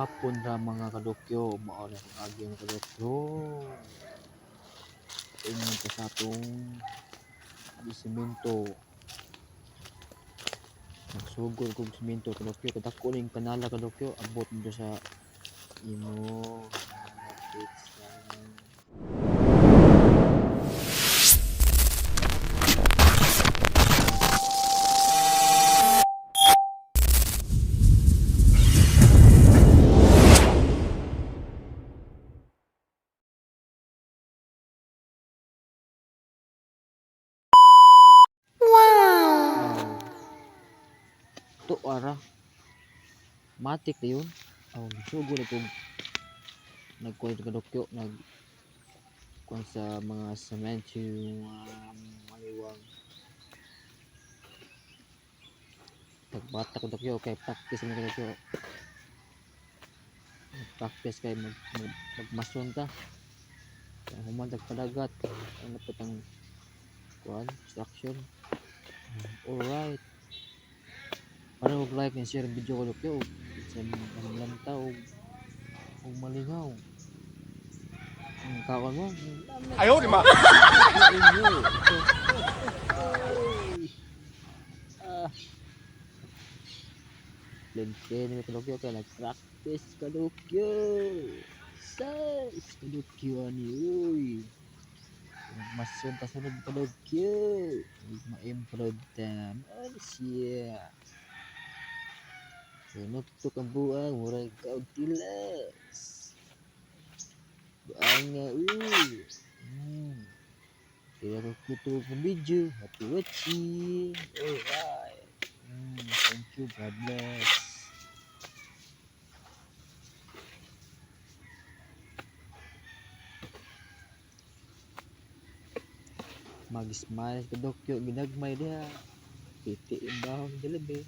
hapon ra mga kadokyo, mao na ang agyong kadokyo. Ingon pa sa atong simento. Nagsugod kog simento kadokyo, kadako ning kanala kadokyo, abot mo sa imo pizza. To ara matik na yun. Sugo na kung nagkuha ka dokyo, kuha sa mga cement yung maliwang. Nagbata ko dokyo, kay practice mo ka dokyo. Practice kay magmason ta. Kaya human tagpadagat, ano po tang kuha, instruction. Alright. Para mag-like and share ang video ko dokyo. Sa mga lantaw o malingaw. Ang kawan mo. Ayaw di ma. Lente ni kadokyo kaya nag-practice kadokyo. Size kadokyo ani uy. Masun ta sunod kadokyo. Ma-improve ta. Ano siya? Sunod to kang buang murag kautilas. Buang nga uy. Kaya ko kuto ng video. Happy watching. Alright. Thank you. God bless. Mag-smile ka dokyo. Ginagmay niya. Piti yung bahong jalabi.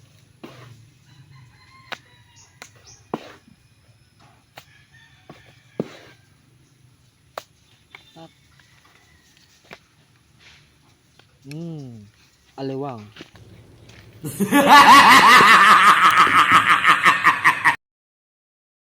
Aliwang.